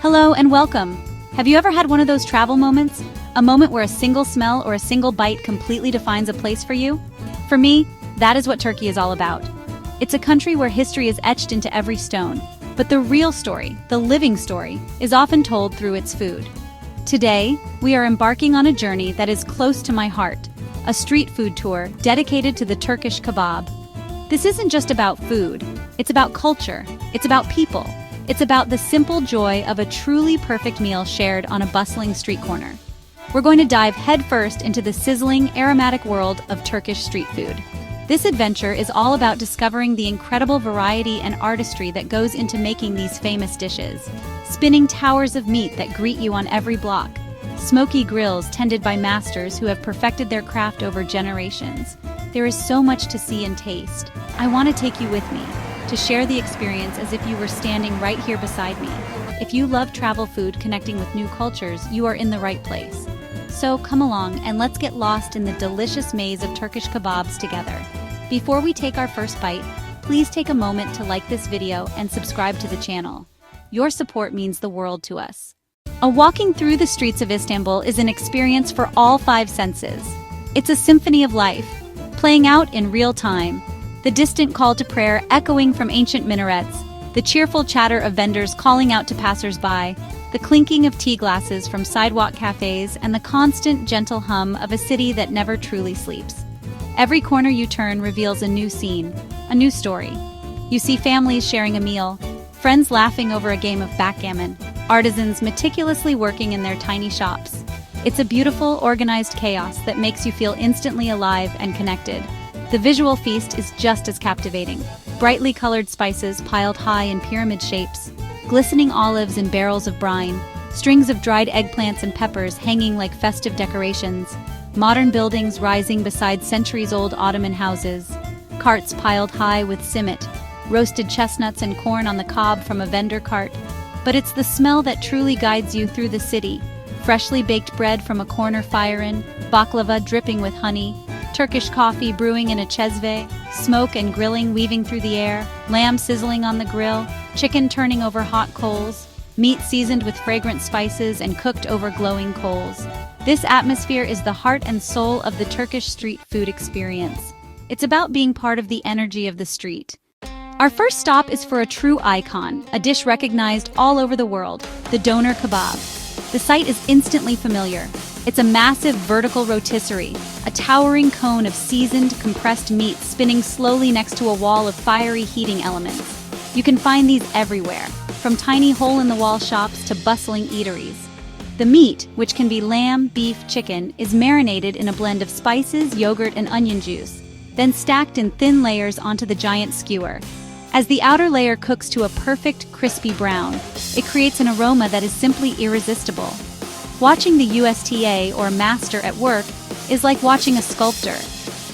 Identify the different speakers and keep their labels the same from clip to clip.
Speaker 1: Hello and welcome. Have you ever had one of those travel moments? A moment where a single smell or a single bite completely defines a place for you? For me, that is what Turkey is all about. It's a country where history is etched into every stone, but the real story, the living story, is often told through its food. Today, we are embarking on a journey that is close to my heart, a street food tour dedicated to the Turkish kebab. This isn't just about food, it's about culture, it's about people. It's about the simple joy of a truly perfect meal shared on a bustling street corner. We're going to dive headfirst into the sizzling, aromatic world of Turkish street food. This adventure is all about discovering the incredible variety and artistry that goes into making these famous dishes. Spinning towers of meat that greet you on every block. Smoky grills tended by masters who have perfected their craft over generations. There is so much to see and taste. I want to take you with me, to share the experience as if you were standing right here beside me. If you love travel food connecting with new cultures, you are in the right place. So come along and let's get lost in the delicious maze of Turkish kebabs together. Before we take our first bite, please take a moment to like this video and subscribe to the channel. Your support means the world to us. Walking through the streets of Istanbul is an experience for all five senses. It's a symphony of life, playing out in real time. The distant call to prayer echoing from ancient minarets, the cheerful chatter of vendors calling out to passers-by, the clinking of tea glasses from sidewalk cafes, and the constant, gentle hum of a city that never truly sleeps. Every corner you turn reveals a new scene, a new story. You see families sharing a meal, friends laughing over a game of backgammon, artisans meticulously working in their tiny shops. It's a beautiful, organized chaos that makes you feel instantly alive and connected. The visual feast is just as captivating. Brightly colored spices piled high in pyramid shapes, glistening olives in barrels of brine, strings of dried eggplants and peppers hanging like festive decorations, modern buildings rising beside centuries-old Ottoman houses, carts piled high with simit, roasted chestnuts and corn on the cob from a vendor cart. But it's the smell that truly guides you through the city. Freshly baked bread from a corner fire-in, baklava dripping with honey, Turkish coffee brewing in a chezve, smoke and grilling weaving through the air, lamb sizzling on the grill, chicken turning over hot coals, meat seasoned with fragrant spices and cooked over glowing coals. This atmosphere is the heart and soul of the Turkish street food experience. It's about being part of the energy of the street. Our first stop is for a true icon, a dish recognized all over the world, the Döner kebab. The sight is instantly familiar. It's a massive vertical rotisserie, a towering cone of seasoned, compressed meat spinning slowly next to a wall of fiery heating elements. You can find these everywhere, from tiny hole-in-the-wall shops to bustling eateries. The meat, which can be lamb, beef, chicken, is marinated in a blend of spices, yogurt, and onion juice, then stacked in thin layers onto the giant skewer. As the outer layer cooks to a perfect, crispy brown, it creates an aroma that is simply irresistible. Watching the USTA or master at work is like watching a sculptor.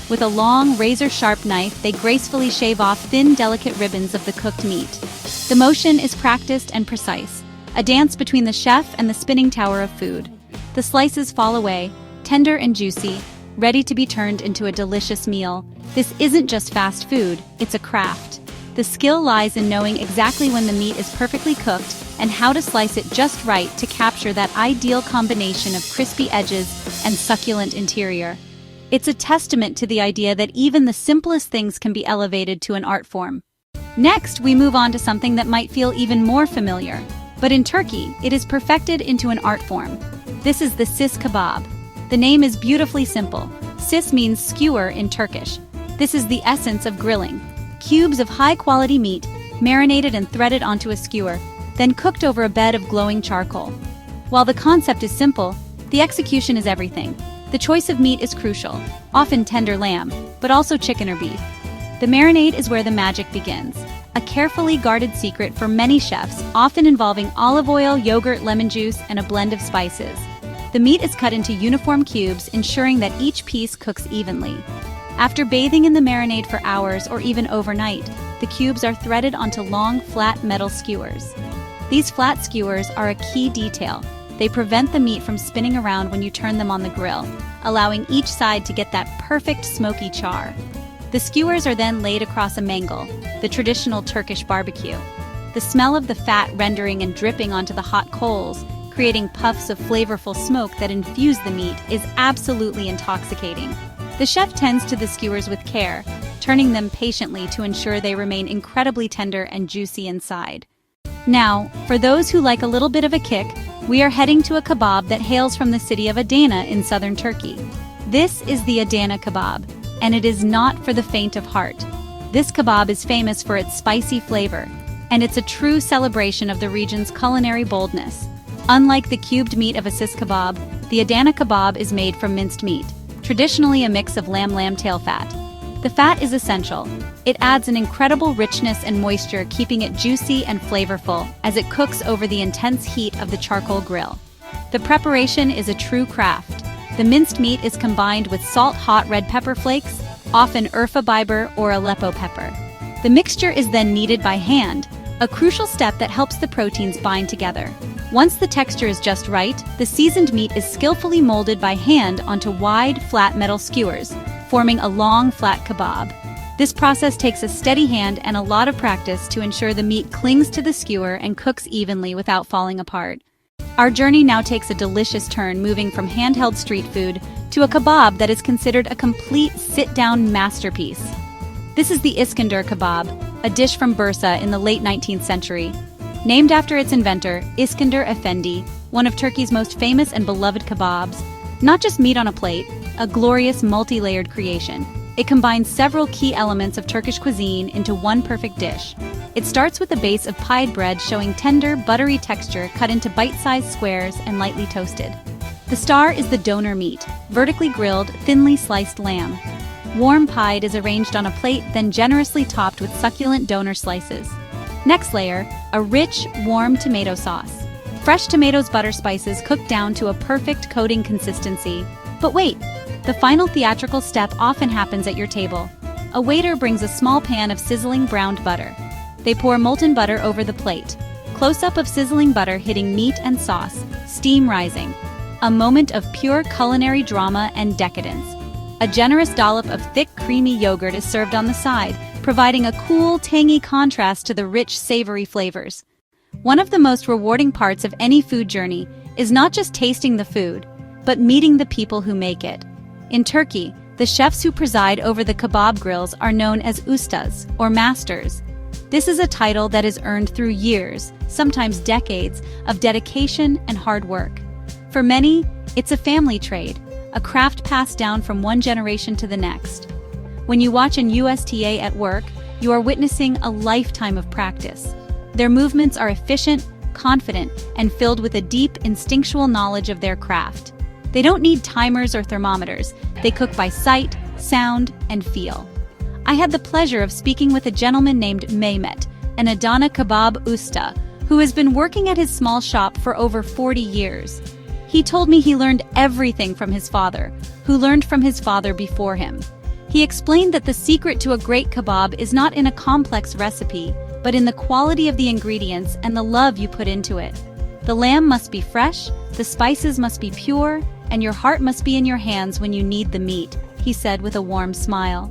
Speaker 1: With a long, razor-sharp knife, they gracefully shave off thin, delicate ribbons of the cooked meat. The motion is practiced and precise, a dance between the chef and the spinning tower of food. The slices fall away, tender and juicy, ready to be turned into a delicious meal. This isn't just fast food, it's a craft. The skill lies in knowing exactly when the meat is perfectly cooked and how to slice it just right to capture that ideal combination of crispy edges and succulent interior. It's a testament to the idea that even the simplest things can be elevated to an art form. Next, we move on to something that might feel even more familiar, but in Turkey, it is perfected into an art form. This is the sis kebab. The name is beautifully simple. Sis means skewer in Turkish. This is the essence of grilling. Cubes of high-quality meat, marinated and threaded onto a skewer, then cooked over a bed of glowing charcoal. While the concept is simple, the execution is everything. The choice of meat is crucial, often tender lamb, but also chicken or beef. The marinade is where the magic begins, a carefully guarded secret for many chefs, often involving olive oil, yogurt, lemon juice, and a blend of spices. The meat is cut into uniform cubes, ensuring that each piece cooks evenly. After bathing in the marinade for hours or even overnight, the cubes are threaded onto long, flat metal skewers. These flat skewers are a key detail. They prevent the meat from spinning around when you turn them on the grill, allowing each side to get that perfect smoky char. The skewers are then laid across a mangal, the traditional Turkish barbecue. The smell of the fat rendering and dripping onto the hot coals, creating puffs of flavorful smoke that infuse the meat, is absolutely intoxicating. The chef tends to the skewers with care, turning them patiently to ensure they remain incredibly tender and juicy inside. Now, for those who like a little bit of a kick, we are heading to a kebab that hails from the city of Adana in southern Turkey. This is the Adana kebab, and it is not for the faint of heart. This kebab is famous for its spicy flavor, and it's a true celebration of the region's culinary boldness. Unlike the cubed meat of a sis kebab, the Adana kebab is made from minced meat, traditionally a mix of lamb tail fat. The fat is essential. It adds an incredible richness and moisture, keeping it juicy and flavorful as it cooks over the intense heat of the charcoal grill. The preparation is a true craft. The minced meat is combined with salt-hot red pepper flakes, often Urfa biber or Aleppo pepper. The mixture is then kneaded by hand, a crucial step that helps the proteins bind together. Once the texture is just right, the seasoned meat is skillfully molded by hand onto wide, flat metal skewers, forming a long, flat kebab. This process takes a steady hand and a lot of practice to ensure the meat clings to the skewer and cooks evenly without falling apart. Our journey now takes a delicious turn, moving from handheld street food to a kebab that is considered a complete sit-down masterpiece. This is the İskender kebab, a dish from Bursa in the late 19th century. Named after its inventor, İskender Efendi, one of Turkey's most famous and beloved kebabs. Not just meat on a plate, a glorious multi-layered creation. It combines several key elements of Turkish cuisine into one perfect dish. It starts with a base of pied bread showing tender, buttery texture cut into bite-sized squares and lightly toasted. The star is the Döner meat, vertically grilled, thinly sliced lamb. Warm pied is arranged on a plate, then generously topped with succulent Döner slices. Next layer, a rich, warm tomato sauce. Fresh tomatoes, butter spices cooked down to a perfect coating consistency. But wait, the final theatrical step often happens at your table. A waiter brings a small pan of sizzling browned butter. They pour molten butter over the plate. Close-up of sizzling butter hitting meat and sauce, steam rising. A moment of pure culinary drama and decadence. A generous dollop of thick, creamy yogurt is served on the side, providing a cool, tangy contrast to the rich, savory flavors. One of the most rewarding parts of any food journey is not just tasting the food, but meeting the people who make it. In Turkey, the chefs who preside over the kebab grills are known as Ustas, or masters. This is a title that is earned through years, sometimes decades, of dedication and hard work. For many, it's a family trade, a craft passed down from one generation to the next. When you watch an USTA at work, you are witnessing a lifetime of practice. Their movements are efficient, confident, and filled with a deep, instinctual knowledge of their craft. They don't need timers or thermometers. They cook by sight, sound, and feel. I had the pleasure of speaking with a gentleman named Mehmet, an Adana kebab usta, who has been working at his small shop for over 40 years. He told me he learned everything from his father, who learned from his father before him. He explained that the secret to a great kebab is not in a complex recipe, but in the quality of the ingredients and the love you put into it. The lamb must be fresh, the spices must be pure, and your heart must be in your hands when you knead the meat, he said with a warm smile.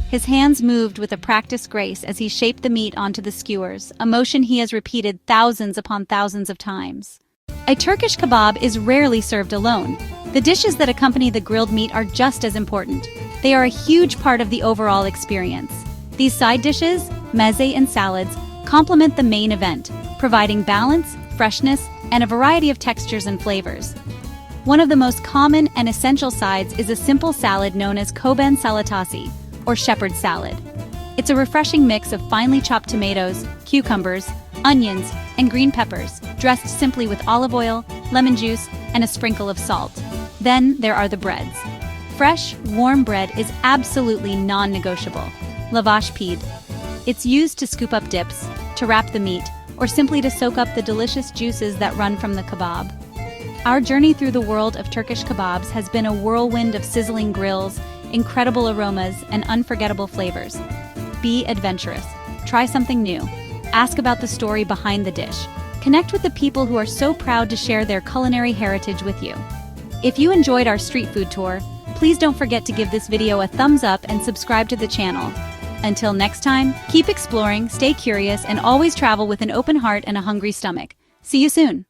Speaker 1: His hands moved with a practiced grace as he shaped the meat onto the skewers, a motion he has repeated thousands upon thousands of times. A Turkish kebab is rarely served alone. The dishes that accompany the grilled meat are just as important. They are a huge part of the overall experience. These side dishes, meze and salads, complement the main event, providing balance, freshness, and a variety of textures and flavors. One of the most common and essential sides is a simple salad known as koben salatası, or shepherd's salad. It's a refreshing mix of finely chopped tomatoes, cucumbers, onions, and green peppers, dressed simply with olive oil, lemon juice, and a sprinkle of salt. Then there are the breads. Fresh, warm bread is absolutely non-negotiable. Lavash pide. It's used to scoop up dips, to wrap the meat, or simply to soak up the delicious juices that run from the kebab. Our journey through the world of Turkish kebabs has been a whirlwind of sizzling grills, incredible aromas, and unforgettable flavors. Be adventurous. Try something new. Ask about the story behind the dish. Connect with the people who are so proud to share their culinary heritage with you. If you enjoyed our street food tour, please don't forget to give this video a thumbs up and subscribe to the channel. Until next time, keep exploring, stay curious, and always travel with an open heart and a hungry stomach. See you soon.